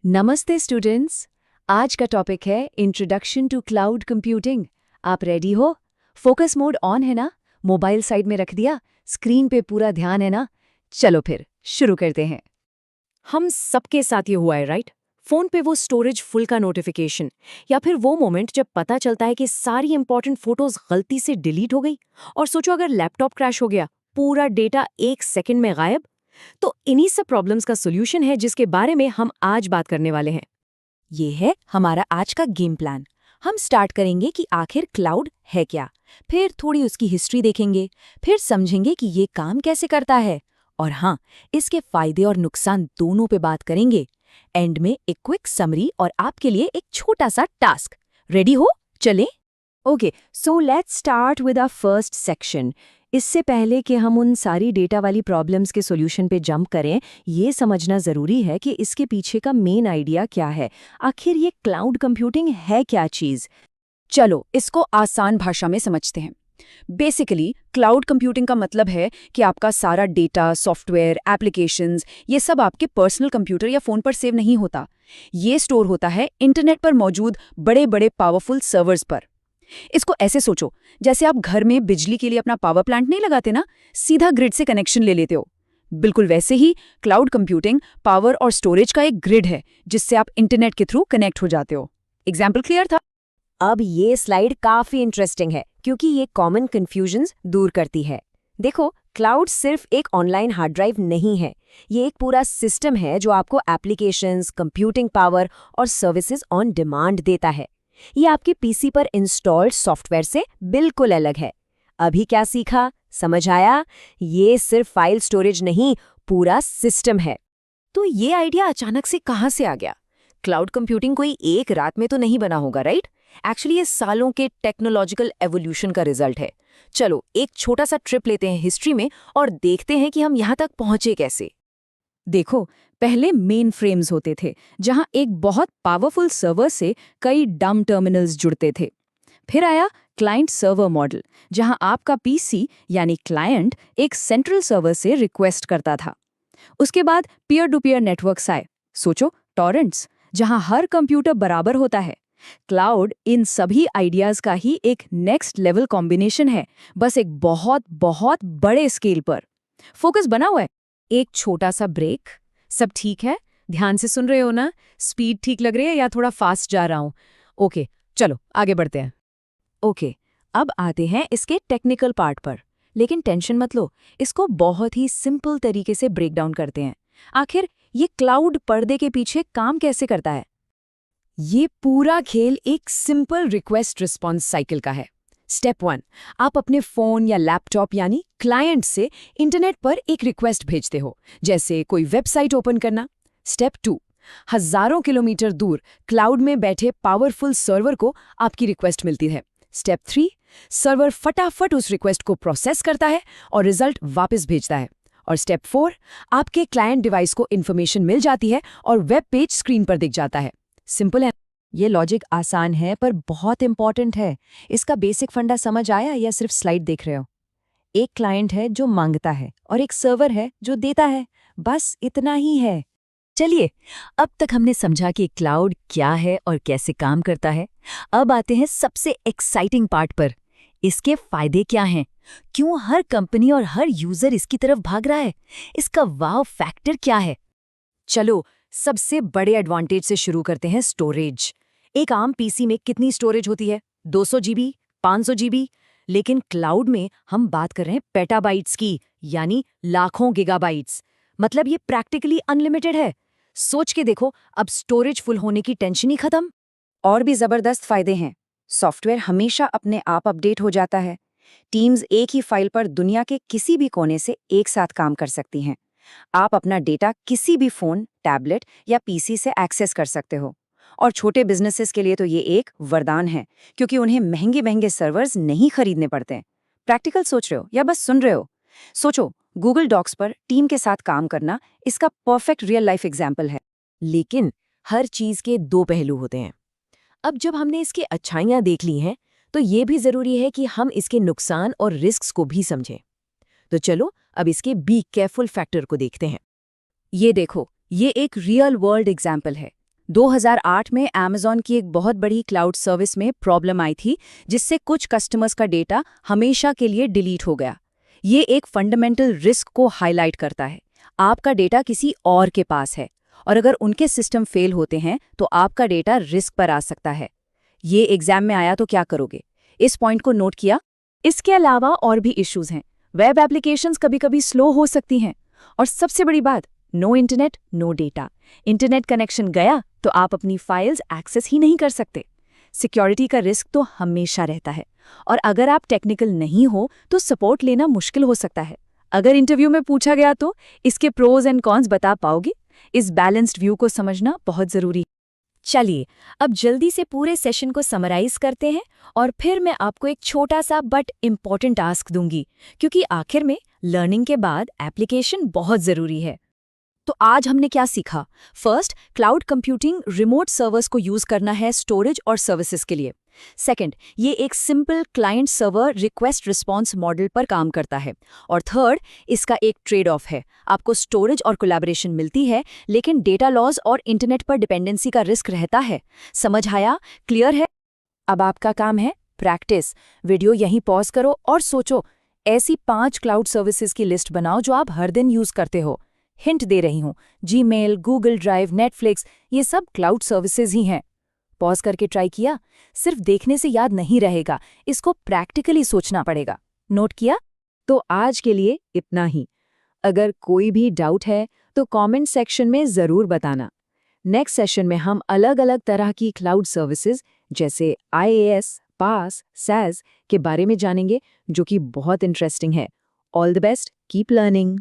नमस्ते स्टूडेंट्स। आज का टॉपिक है इंट्रोडक्शन टू क्लाउड कंप्यूटिंग। आप रेडी हो? फोकस मोड ऑन है ना? मोबाइल साइड में रख दिया? स्क्रीन पे पूरा ध्यान है ना? चलो फिर शुरू करते हैं। हम सबके साथ ये हुआ है, राइट? फोन पे वो स्टोरेज फुल का नोटिफिकेशन, या फिर वो मोमेंट जब पता चलता है कि सारी इंपॉर्टेंट फोटोज गलती से डिलीट हो गई। और सोचो अगर लैपटॉप क्रैश हो गया, पूरा डेटा एक सेकंड में गायब। तो इन्हीं सब प्रॉब्लम्स का सोल्यूशन है जिसके बारे में हम आज बात करने वाले हैं। ये है हमारा आज का गेम प्लान। हम स्टार्ट करेंगे कि आखिर क्लाउड है क्या, फिर थोड़ी उसकी हिस्ट्री देखेंगे, फिर समझेंगे कि ये काम कैसे करता है, और हाँ, इसके फायदे और नुकसान दोनों पे बात करेंगे। एंड में एक क्विक समरी और आपके लिए एक छोटा सा टास्क। रेडी हो? चलें? Okay, so let's start with our first section. इससे पहले कि हम उन सारी डेटा वाली प्रॉब्लम्स के सॉल्यूशन पे जंप करें, ये समझना ज़रूरी है कि इसके पीछे का मेन आइडिया क्या है। आखिर ये क्लाउड कंप्यूटिंग है क्या चीज़? चलो इसको आसान भाषा में समझते हैं। बेसिकली क्लाउड कंप्यूटिंग का मतलब है कि आपका सारा डेटा, सॉफ्टवेयर, एप्लीकेशंस, ये सब आपके पर्सनल कंप्यूटर या फ़ोन पर सेव नहीं होता। ये स्टोर होता है इंटरनेट पर मौजूद बड़े बड़े पावरफुल सर्वर्स पर। इसको ऐसे सोचो, जैसे आप घर में बिजली के लिए अपना पावर प्लांट नहीं लगाते ना, सीधा ग्रिड से कनेक्शन ले लेते हो। बिल्कुल वैसे ही क्लाउड कंप्यूटिंग पावर और स्टोरेज का एक ग्रिड है जिससे आप इंटरनेट के थ्रू कनेक्ट हो जाते हो। एग्जाम्पल क्लियर था? अब ये स्लाइड काफ़ी इंटरेस्टिंग है क्योंकि ये कॉमन कन्फ्यूजन्स दूर करती है। देखो, क्लाउड सिर्फ एक ऑनलाइन हार्ड ड्राइव नहीं है। ये एक पूरा सिस्टम है जो आपको एप्लीकेशंस, कंप्यूटिंग पावर और सर्विसेज ऑन डिमांड देता है। ये आपके पीसी पर इंस्टॉल्ड सॉफ्टवेयर से बिल्कुल अलग है। अभी क्या सीखा? समझ आया? ये सिर्फ फाइल स्टोरेज नहीं, पूरा सिस्टम है। तो ये आइडिया अचानक से कहाँ से आ गया? क्लाउड कंप्यूटिंग कोई एक रात में तो नहीं बना होगा, राइट? एक्चुअली ये सालों के टेक्नोलॉजिकल एवोल्यूशन का रिजल्ट है। चलो एक छोटा सा ट्रिप लेते हैं हिस्ट्री में और देखते हैं कि हम यहाँ तक पहुंचे कैसे। देखो, पहले मेन फ्रेम्स होते थे जहां एक बहुत पावरफुल सर्वर से कई डम टर्मिनल्स जुड़ते थे। फिर आया क्लाइंट सर्वर मॉडल, जहां आपका पीसी यानी क्लाइंट एक सेंट्रल सर्वर से रिक्वेस्ट करता था। उसके बाद पीयर टू पीयर नेटवर्क्स आए। सोचो टॉरेंट्स, जहां हर कंप्यूटर बराबर होता है। क्लाउड इन सभी आइडियाज का ही एक नेक्स्ट लेवल कॉम्बिनेशन है, बस एक बहुत बहुत बड़े स्केल पर। फोकस बना हुआ है। एक छोटा सा ब्रेक। सब ठीक है? ध्यान से सुन रहे हो ना? स्पीड ठीक लग रही है या थोड़ा फास्ट जा रहा हूं? ओके, चलो आगे बढ़ते हैं। ओके, अब आते हैं इसके टेक्निकल पार्ट पर। लेकिन टेंशन मत लो, इसको बहुत ही सिंपल तरीके से ब्रेक डाउन करते हैं। आखिर ये क्लाउड पर्दे के पीछे काम कैसे करता है? ये पूरा खेल एक सिंपल रिक्वेस्ट रिस्पॉन्स साइकिल का है। स्टेप 1, आप अपने फोन या लैपटॉप यानी क्लाइंट से इंटरनेट पर एक रिक्वेस्ट भेजते हो, जैसे कोई वेबसाइट ओपन करना। स्टेप 2, हजारों किलोमीटर दूर क्लाउड में बैठे पावरफुल सर्वर को आपकी रिक्वेस्ट मिलती है। स्टेप 3, सर्वर फटाफट उस रिक्वेस्ट को प्रोसेस करता है और रिजल्ट वापस भेजता है। और स्टेप 4, आपके क्लाइंट डिवाइस को इन्फॉर्मेशन मिल जाती है और वेब पेज स्क्रीन पर दिख जाता है। सिंपल है। ये लॉजिक आसान है पर बहुत इंपॉर्टेंट है। इसका बेसिक फंडा समझ आया या सिर्फ स्लाइड देख रहे हो? एक क्लाइंट है जो मांगता है और एक सर्वर है जो देता है। बस इतना ही है। चलिए, अब तक हमने समझा कि क्लाउड क्या है और कैसे काम करता है। अब आते हैं सबसे एक्साइटिंग पार्ट पर। इसके फायदे क्या हैं? क्यों हर कंपनी और हर यूजर इसकी तरफ भाग रहा है? इसका वाव फैक्टर क्या है? चलो सबसे बड़े एडवांटेज से शुरू करते हैं, स्टोरेज। एक आम पीसी में कितनी स्टोरेज होती है? 200 जीबी, 500 जीबी। लेकिन क्लाउड में हम बात कर रहे हैं पेटाबाइट्स की, यानी लाखों गीगाबाइट्स। मतलब ये प्रैक्टिकली अनलिमिटेड है। सोच के देखो, अब स्टोरेज फुल होने की टेंशन ही खत्म। और भी जबरदस्त फायदे हैं। सॉफ्टवेयर हमेशा अपने आप अपडेट हो जाता है। टीम्स एक ही फाइल पर दुनिया के किसी भी कोने से एक साथ काम कर सकती हैं। आप अपना डेटा किसी भी फोन, टैबलेट या पीसी से एक्सेस कर सकते हो। और छोटे बिजनेसेस के लिए तो ये एक वरदान है, क्योंकि उन्हें महंगे महंगे सर्वर्स नहीं खरीदने पड़ते हैं। प्रैक्टिकल सोच रहे हो या बस सुन रहे हो? सोचो, गूगल डॉक्स पर टीम के साथ काम करना इसका परफेक्ट रियल लाइफ एग्जाम्पल है। लेकिन हर चीज के दो पहलू होते हैं। अब जब हमने इसकी अच्छाइयां देख ली हैं, तो ये भी जरूरी है कि हम इसके नुकसान और रिस्क्स को भी समझें। तो चलो अब इसके बी केयरफुल फैक्टर को देखते हैं। ये देखो, ये एक रियल वर्ल्ड एग्जाम्पल है। 2008 में Amazon की एक बहुत बड़ी क्लाउड सर्विस में प्रॉब्लम आई थी, जिससे कुछ कस्टमर्स का डेटा हमेशा के लिए डिलीट हो गया। ये एक फंडामेंटल रिस्क को हाईलाइट करता है। आपका डेटा किसी और के पास है, और अगर उनके सिस्टम फेल होते हैं तो आपका डेटा रिस्क पर आ सकता है। ये एग्जाम में आया तो क्या करोगे? इस पॉइंट को नोट किया? इसके अलावा और भी इश्यूज हैं। वेब एप्लीकेशंस कभी-कभी स्लो हो सकती हैं, और सबसे बड़ी बात, no internet no data. Internet connection गया तो आप अपनी फाइल्स एक्सेस ही नहीं कर सकते। सिक्योरिटी का रिस्क तो हमेशा रहता है, और अगर आप टेक्निकल नहीं हो तो सपोर्ट लेना मुश्किल हो सकता है। अगर इंटरव्यू में पूछा गया तो इसके प्रोज एंड कॉन्स बता पाओगे? इस बैलेंस्ड व्यू को समझना बहुत जरूरी है। चलिए, अब जल्दी से पूरे सेशन को समराइज करते हैं, और फिर मैं आपको एक छोटा सा बट इम्पॉर्टेंट टास्क दूंगी, क्योंकि आखिर में लर्निंग के बाद एप्लीकेशन बहुत ज़रूरी है। तो आज हमने क्या सीखा? First, cloud computing remote servers को यूज करना है स्टोरेज और सर्विसेज के लिए। सेकंड, ये एक simple client server request response model पर काम करता है। और थर्ड, इसका एक ट्रेड ऑफ है। आपको स्टोरेज और कोलैबोरेशन मिलती है, लेकिन डेटा लॉस और इंटरनेट पर डिपेंडेंसी का रिस्क रहता है। समझ आया? क्लियर है? अब आपका काम है प्रैक्टिस। वीडियो यहीं पॉज करो और सोचो, ऐसी 5 क्लाउड सर्विसेज की लिस्ट बनाओ जो आप हर दिन यूज करते हो। हिंट दे रही हूं, जीमेल, गूगल ड्राइव, नेटफ्लिक्स, ये सब क्लाउड सर्विसेज ही हैं। पॉज करके ट्राई किया? सिर्फ देखने से याद नहीं रहेगा, इसको प्रैक्टिकली सोचना पड़ेगा। नोट किया? तो आज के लिए इतना ही। अगर कोई भी डाउट है तो कमेंट सेक्शन में ज़रूर बताना। नेक्स्ट सेशन में हम अलग अलग तरह की क्लाउड सर्विसेज जैसे IaaS, PaaS, SaaS के बारे में जानेंगे, जो कि बहुत इंटरेस्टिंग है। All the best, keep learning.